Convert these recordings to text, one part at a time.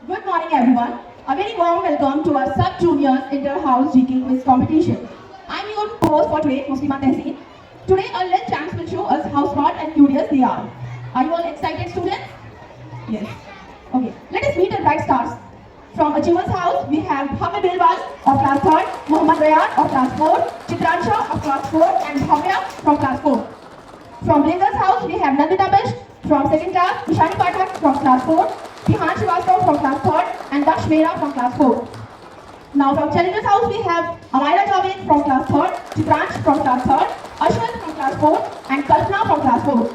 Good morning, everyone. A very warm welcome to our sub-juniors inter-house GK quiz competition. I'm your host for today, Muslima Tehseen. Today, our little champs will show us how smart and curious they are. Are you all excited, students? Yes. Okay. Let us meet our bright stars. From Achievers House, we have Bhavya Bilwal of class 3rd, Mohammad Rayan of class 4, Chitransha of class 4, and Bhavya from class 4. From Blazers House, we have Nandita Bish from 2nd class, Ishani Pathak from class 4, Tihan Srivastava from class 3rd, and Daksh Mehra from class 4. Now from Challengers House, we have Amira Javed from class 3rd, Chitransh from class 3rd, Ashwin from class 4, and Kalpana from class 4.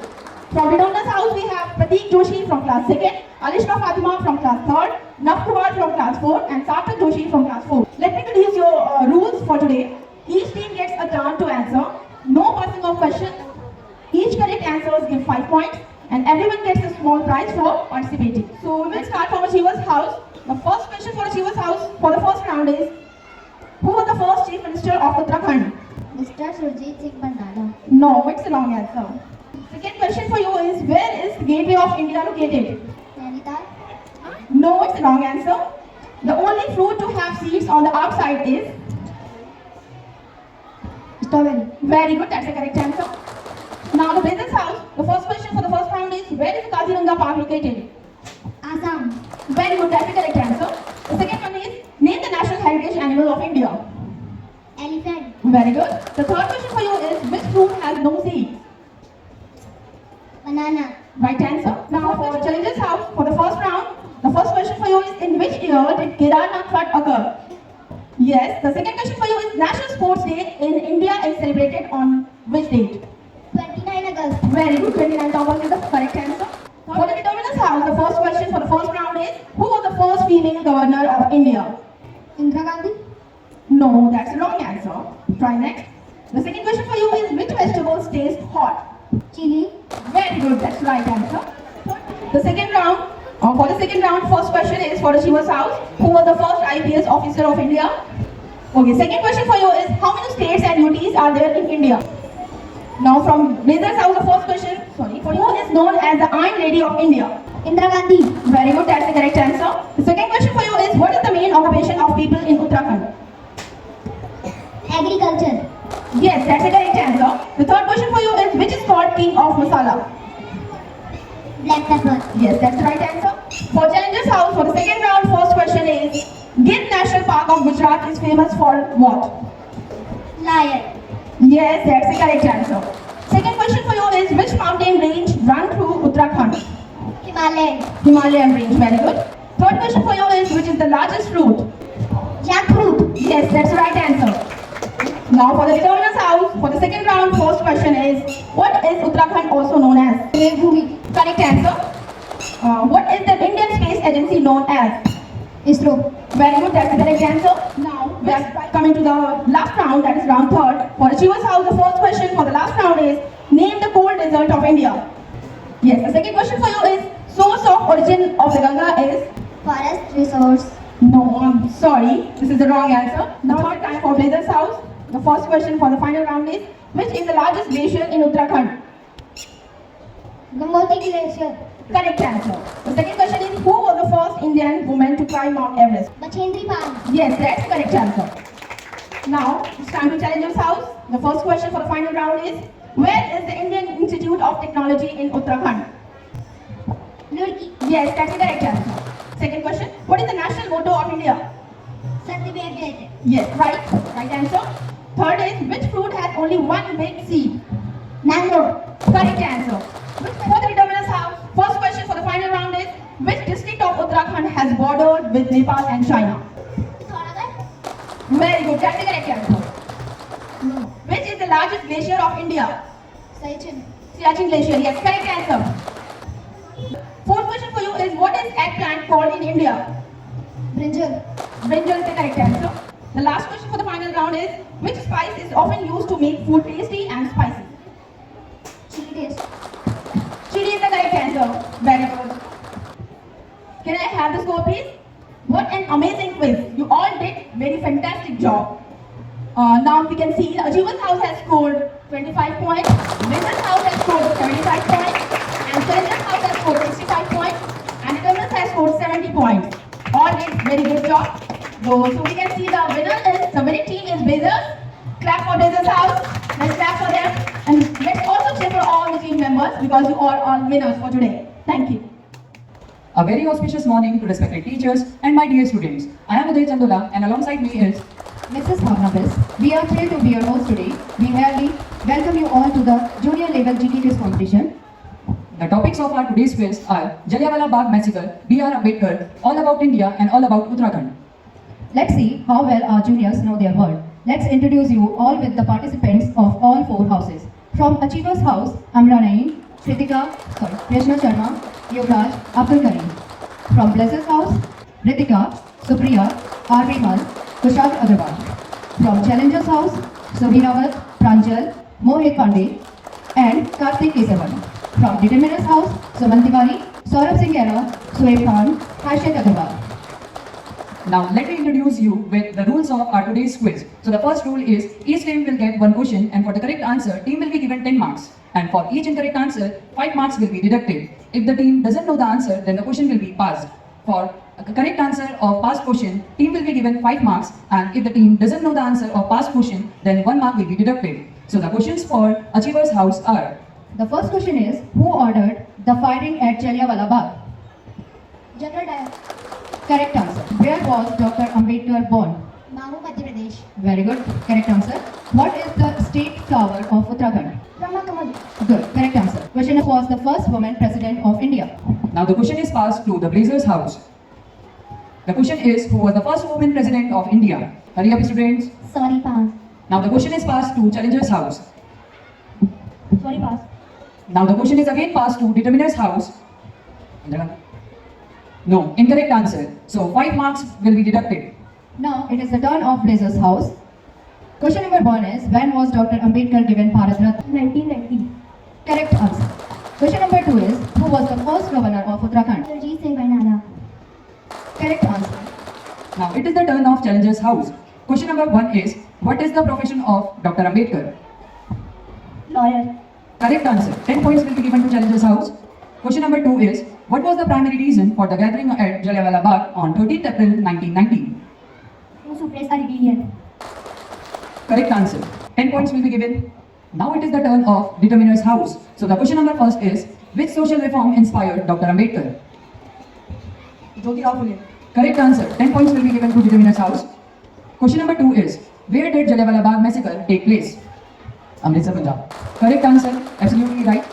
From Redondas House, we have Prateek Joshi from class 2nd, Alishka Fatima from class 3rd, Nav Kumar from class 4, and Sarthak Joshi from class 4. Let me introduce your rules for today. Each team gets a turn to answer. No passing of questions. Each correct answers give 5 points, and everyone gets a small prize for participating. So we will start from Achievers House. The first question for Achievers House for the first round is, who was the first Chief Minister of Uttarakhand? Mr. Surjit Singh Bandana. No, it's a wrong answer. Second question for you is, where is the Gateway of India located? Nainital. No, it's a wrong answer. The only fruit to have seeds on the outside is? Strawberry. Very good, that's the correct answer. Now the Blazers House, the first question for the first round is, where is the Kaziranga Park located? Assam. Very good, that's the correct answer. The second one is, name the national heritage animal of India. Elephant. Very good. The third question for you is, which fruit has no seeds? Banana. Right answer. Now for Challenger's House, for the first round, the first question for you is, in which year did Kedarnath flood occur? Yes. The second question for you is, National Sports Day in India is celebrated on which date? 29 August. Very good, 29th August is the correct answer. For the Determinants House, the first question for the first round is, who was the first female governor of India? Indira Gandhi. No, that's the wrong answer. Try next. The second question for you is, which vegetables taste hot? Chili. Very good, that's the right answer. The second round, for the second round, first question is for the Achievers House, who was the first IPS officer of India? Okay, second question for you is, how many states and UTs are there in India? Now from Blazers House, the first question, for you is known as the Iron Lady of India. Indira Gandhi. Very good, that's the correct answer. The second question for you is, what is the main occupation of people in Uttarakhand? Agriculture. Yes, that's the correct answer. The third question for you is, which is called king of masala? Black pepper. Yes, that's the right answer. For Challengers House, for the second round, first question is, Gir National Park of Gujarat is famous for what? Lion. Yes, that's the correct answer. Second question for you is, which mountain range run through Uttarakhand? Himalayan. Himalayan range, very good. Third question for you is, which is the largest fruit? Jackfruit. Yes, that's the right answer. Now for the Determinants House, for the second round, first question is, what is Uttarakhand also known as? Devbhoomi. Correct answer. What is the Indian Space Agency known as? ISRO. Very good, that's the correct answer. Now we are coming to the last round, that is round third. For Achievers House, the first question for the last round is, name the cold desert of India. Yes, the second question for you is, source of origin of the Ganga is? Forest resource. No, I'm sorry, this is the wrong answer. The third time for Blazers House, the first question for the final round is, which is the largest glacier in Uttarakhand? Gangotri Glacier. Correct answer. The second question is, who was the first Indian woman to climb Mount Everest? Bachendri Pal. Yes, that's the correct answer. Now, it's time to Challengers House. The first question for the final round is, where is the Indian Institute of Technology in Uttarakhand? Roorkee. Yes, that's the correct answer. Second question, what is the national motto of India? Satyabhayate. Yes, right answer. Third is, which fruit has only one big seed? Mango. Correct answer. For the Determinants House, first question for the final round is, which district of Uttarakhand has bordered with Nepal and China? Pithauragarh. Very good, that's the correct answer. Which is the largest glacier of India? Siachen. Siachen Glacier, yes, correct answer. Fourth question for you is, what is eggplant called in India? Brinjal. Brinjal is the correct answer. The last question for the final round is, which spice is often used to make food tasty and spicy? Chili taste. Chili is the correct answer. Very good. Can I have the score, please? What an amazing quiz. You all did very fantastic job. Now we can see the Achievers House has scored 25 points, Blazers House has scored 75 points, and Challengers House has scored 65 points, and Determinants has scored 70 points. So we can see the winner is the winning team is Blazers. Clap for Blazers House. Let's clap for them. And let's also cheer for all the team members because you all are winners for today. Thank you. A very auspicious morning to respected teachers and my dear students. I am Uday Chandula and alongside me is Mrs. Bhavna. We are thrilled to be your host today. We merely welcome you all to the junior level GK quiz competition. the topics of our today's quiz are Jallianwala Bagh Massacre, B.R. Ambedkar, all about India and all about Uttarakhand. Let's see how well our juniors know their world. Let's introduce you all with the participants of all four houses. From Achievers House, Amra Naeem, Krishna Sharma, Yuvraj, Abdul Karim. From Blessers House, Ritika, Supriya, R.V. Mal, Kushal Agarwal. From Challengers House, Subhirawat, Pranjal, Mohit Pandey, and Karthik Kesavan. From Determiners House, Suman Tiwari, Saurabh Singh Gera, Suhaib Khan, Harshit Agarwal. Now let me introduce you with the rules of our today's quiz. So the first rule is each team will get one question and for the correct answer, team will be given 10 marks. And for each incorrect answer, 5 marks will be deducted. If the team doesn't know the answer, then the question will be passed. For a correct answer of past question, team will be given 5 marks. And if the team doesn't know the answer of past question, then 1 mark will be deducted. So the questions for Achievers House are: The first question is, who ordered the firing at Jallianwala Bagh? General Dyer. Correct answer. Where was Dr. Ambedkar born? Mahu, Madhya Pradesh. Very good. Correct answer. What is the state flower of Uttarakhand? Brahma Kamal. Good. Correct answer. Question was the first woman president of India. Now the question is passed to the Blazers House. The question is, who was the first woman president of India? Hurry up, students. Sorry, pass. Now the question is passed to Challengers House. Sorry, pass. Now the question is again passed to Determiners House. No, incorrect answer. So 5 marks will be deducted. Now it is the turn of Blazers House. Question number 1 is, when was Dr. Ambedkar given Bharat Ratna? 1990. Correct answer. Question number 2 is, who was the first governor of Uttarakhand? Surjit Singh Vainala. Correct answer. Now it is the turn of Challengers House. Question number 1 is, what is the profession of Dr. Ambedkar? Lawyer. Correct answer. 10 points will be given to Challengers House. Question number 2 is, what was the primary reason for the gathering at Jallianwala Bagh on 13th April 1990? To suppress a rebellion. Correct answer. 10 points will be given. Now it is the turn of Determiners House. So the question number first is, which social reform inspired Dr. Ambedkar? Jyotirao Phule. Correct answer. 10 points will be given to Determiners House. Question number 2 is, where did Jallianwala Bagh massacre take place? Amritsar, Punjab. Correct answer. Absolutely right.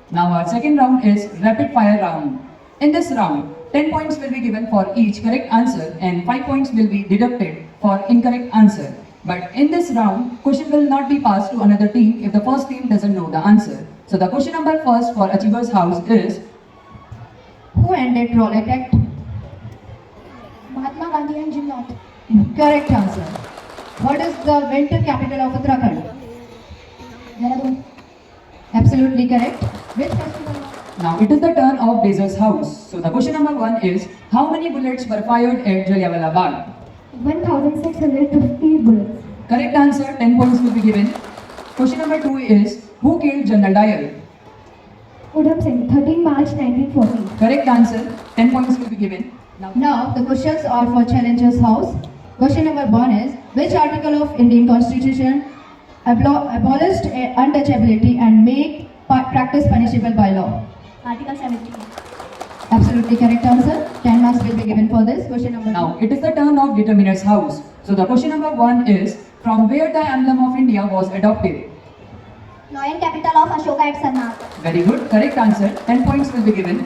Now our second round is rapid fire round. In this round, 10 points will be given for each correct answer and 5 points will be deducted for incorrect answer. But in this round, question will not be passed to another team if the first team doesn't know the answer. So the question number first for Achievers House is, Who ended Rowlatt Act? Mahatma Gandhi and Jim North. Correct answer. What is the winter capital of Uttarakhand? Dehradun. Absolutely correct. Which festival? now it is the turn of Blazers House. So the question number 1 is, how many bullets were fired at Jallianwala Bagh? 1650 bullets. Correct answer, 10 points will be given. Question number 2 is, who killed General Dyer? Udham Singh, 13 March 1940. Correct answer, 10 points will be given. Now the questions are for Challengers House. Question number 1 is, which article of Indian Constitution abolished untouchability and make practice punishable by law? Article 17. Absolutely correct answer. 10 marks will be given for this. Question number 2. Now it is the turn of Determiners House. So the question number 1 is, from where the emblem of India was adopted? Lion capital of Ashoka at Sarnath. Very good, correct answer, 10 points will be given.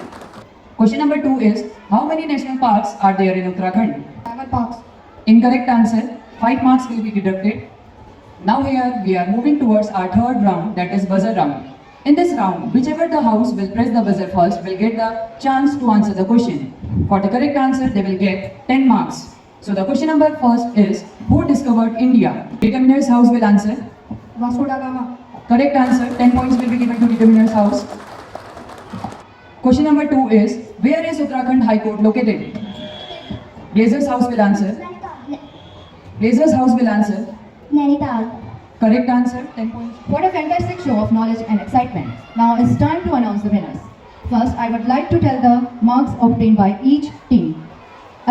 Question number 2 is, how many national parks are there in Uttarakhand? Tiger Parks. Incorrect answer, 5 marks will be deducted. Now here we are moving towards our third round, that is buzzer round. In this round, whichever the house will press the buzzer first will get the chance to answer the question. For the correct answer, they will get 10 marks. So the question number first is, who discovered India? Determiners House will answer. Vasco da Gama. Correct answer, 10 points will be given to Determiners House. Question number 2 is, where is Uttarakhand High Court located? Blazers House will answer. Blazers House will answer. Nainital. Correct answer, 10 points. What a fantastic show of knowledge and excitement. Now it's time to announce the winners. First, I would like to tell the marks obtained by each team.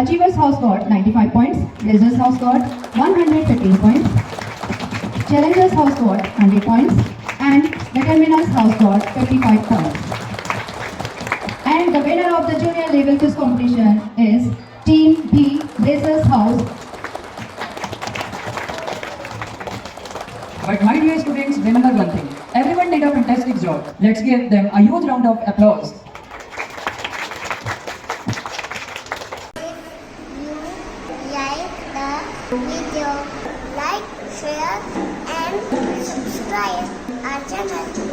Achievers House got 95 points, Blazers House got 115 points, Challengers House got 100 points, and Determiners House got 55 points. And the winner of the junior level quiz competition is Team B, Blazers House. But my dear students, remember one thing. Everyone did a fantastic job. Let's give them a huge round of applause. You like the video, like, share and subscribe our channel.